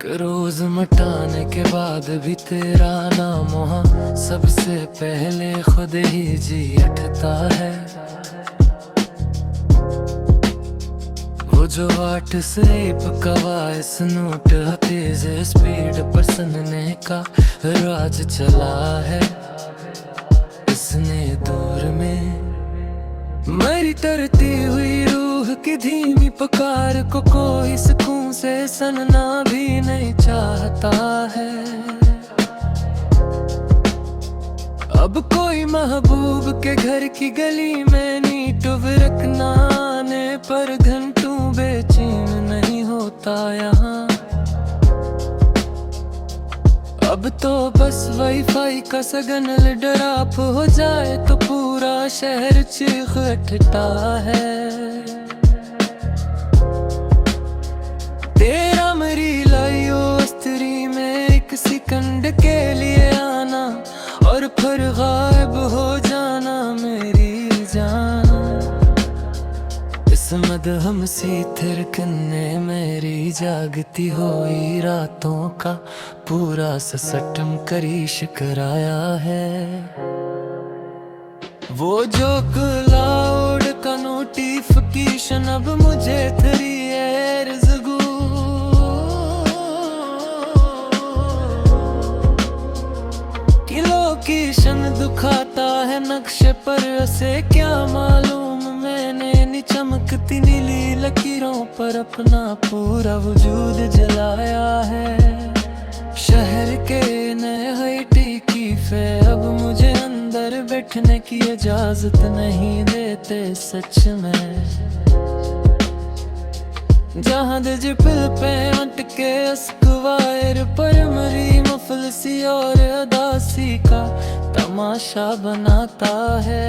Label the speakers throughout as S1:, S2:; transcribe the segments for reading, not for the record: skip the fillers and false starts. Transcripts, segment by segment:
S1: रोज मटाने के बाद भी तेरा नाम वहाँ सबसे पहले खुद ही जी उठता है। वो जो व्हाट्सएप का वॉइस नोट तेज स्पीड पर सुनने का राज चला है। इसने दूर में मेरी तरती हुई रूह की धीमी पुकार को कोई सुकून से सुनना भी नहीं चाहता है। अब कोई महबूब के घर की गली में नींद रखना आने पर घंटों बेचैन नहीं होता यहाँ। अब तो बस वाईफाई का सिग्नल ड्रॉप हो जाए तो पूरा शहर चीख उठता है। तेरा मेरी लाइयो स्त्री में एक सेकंड के लिए आना और फिर गायब हो जाना मेरी जान। इस मदहम सी थिरकन ने मेरी जागती हुई रातों का पूरा ससटम करीश कराया है। वो जो क्लाउड का नोटिफिकेशन अब मुझे 3 years ago की लोकेशन दिखाता है नक्शे पर। उसे क्या मालूम मैंने नी चमकती नीली लकीरों पर अपना पूरा वजूद जलाया है। शहर के नए हाईटी की अब मुझे अंदर बैठने की इजाजत नहीं देते सच में। जहाँ दिल पे अटके स्क्वायर पर मेरी मुफलसी और अदासी का तमाशा बनाता है।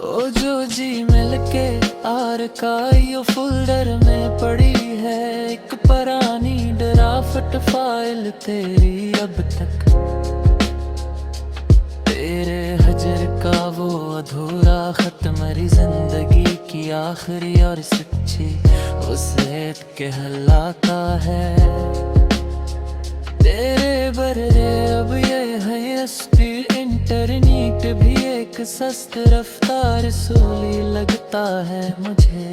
S1: ओ जो जीमेल के आर्काइव फोल्डर में पड़ी है एक पुरानी ड्राफ्ट फाइल तेरी अब तक। तेरे हजर का वो अधूरा खत मेरी जिंदगी की आखिरी और सच्ची वसीयत कहलाता है। तेरे बररे अब ये है स्पीड इंटरनेट भी एक सस्त रफ्तार सोली लगता है मुझे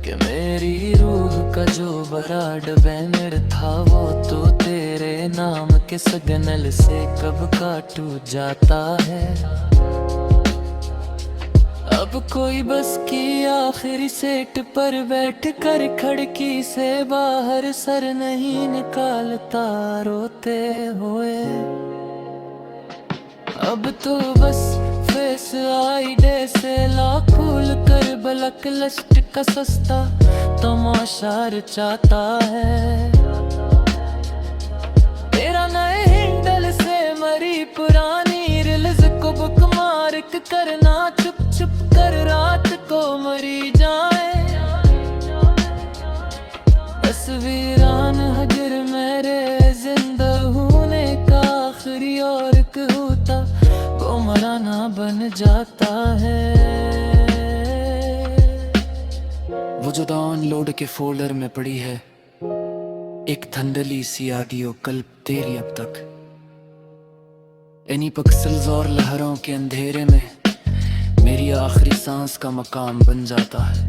S1: कि मेरी रूह का जो बराड बैनर था वो तो तेरे नाम के सिग्नल से कब का टूट जाता है। अब कोई बस की आखिरी सीट पर बैठ कर खिड़की से बाहर सर नहीं निकालता रोते हुए। अब तो बस फेस आईडी से लॉक खोल कर ब्लैक लिस्ट का सस्ता तमाशा रचाता है। तेरा नए हैंडल से मरी पुरानी रील्स को बुकमार्क करना चुप चुप कर रात को मरी जाए। तस्वीरान हजर मेरे जिंदा होने का आखिरी और होता गुमराना बन जाता है। वो जो डाउनलोड के फोल्डर में पड़ी है एक धंधली सी ऑडियो कल्प तेरी अब तक। इन्हीं पिक्सेल्स और लहरों के अंधेरे में मेरी आखिरी सांस का मकाम बन जाता है।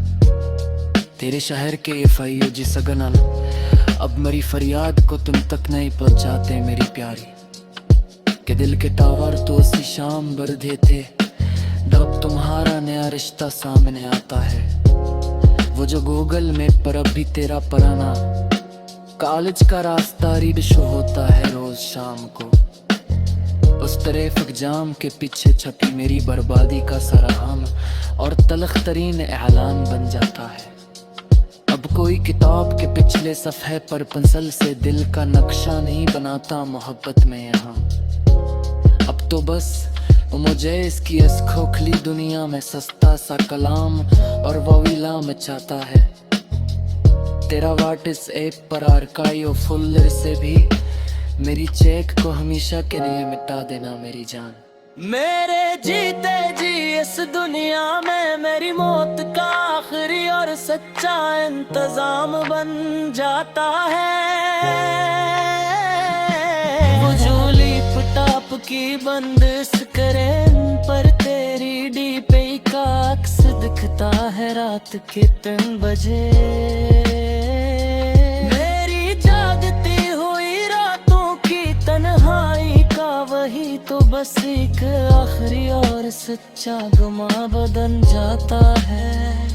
S1: तेरे शहर के FIUG सिग्नल अब मेरी फरियाद को तुम तक नहीं पहुंचाते मेरी प्यारी। के दिल के टावर तो उसी शाम भर देते जब तुम्हारा नया रिश्ता सामने आता है। वो जो गूगल मैप पर अब भी तेरा पुराना कॉलेज का रास्ता रीड शो होता है रोज शाम को। उस ट्रैफिक जाम के पीछे छपी मेरी बर्बादी का सराहम और तलख तरीन ऐलान बन जाता है। अब कोई किताब के पिछले सफ़े पर पेंसिल से दिल का नक्शा नहीं बनाता मोहब्बत में यहाँ। अब तो बस मुझे इसकी इस खोखली दुनिया में सस्ता सा कलाम और ववीला मचाता है। तेरा वाट इस एक पर आर्काइव फुल से भी मेरी चेक को हमेशा के लिए मिटा देना मेरी जान। मेरे जीते जी इस दुनिया में मेरी मौत का आखिरी और सच्चा इंतजाम बन जाता है। वो झोली पटाप की बंद स्क्रीन पर तेरी डीपी का अक्स दिखता है रात के 3 बजे। मेरी जागती हुई रातों की तन्हाई का वही तो बस एक आखिरी और सच्चा गुमा बदन जाता है।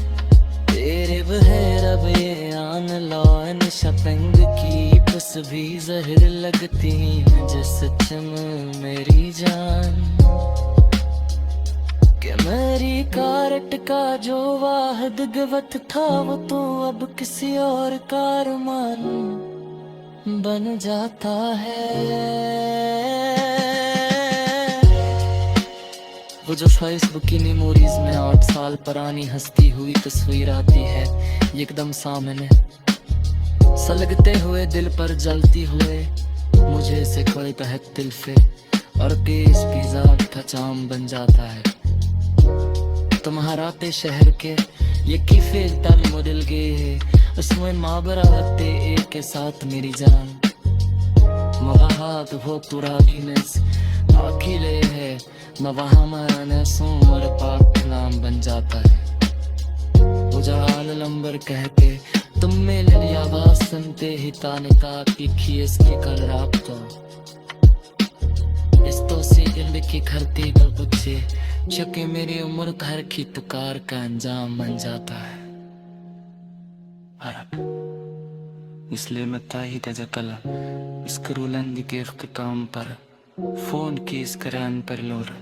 S1: तेरे बहर अब ये आन लॉन शपिंग की बस भी जहर लगती है जिस सच में मेरी जान। कि मेरी कारट का जो वाहद गवत था वो तो अब किसी और का अरमान बन जाता है। वो जो फेसबुक की मेमोरीज में 8 साल पुरानी हंसती हुई तस्वीर आती है एकदम सामने, सलगते हुए दिल पर जलती हुए मुझे से कोई तहत दिल पे और केस पिज़्ज़ा का जाम बन जाता है। तुम्हारा ते शहर के ये किफे तल मॉडल गए उसमें माबरा लगते एक के साथ मेरी जान। मवाहात वो तुराकीनेस आखिले है मवाहा माने सोमर पाक नाम बन जाता है। उजाल लंबर कह के तुम में लड़ी आवाज सुनते ही ताने का की खीस की कल रात तो इस तो से दिल की खरती पर पूछे चके मेरी उम्र घर की पुकार का अंजाम बन जाता है। इसलिए मैं ताही तेजा कला इस करूलन के इख्तिताम पर फोन की इस करान पर लोर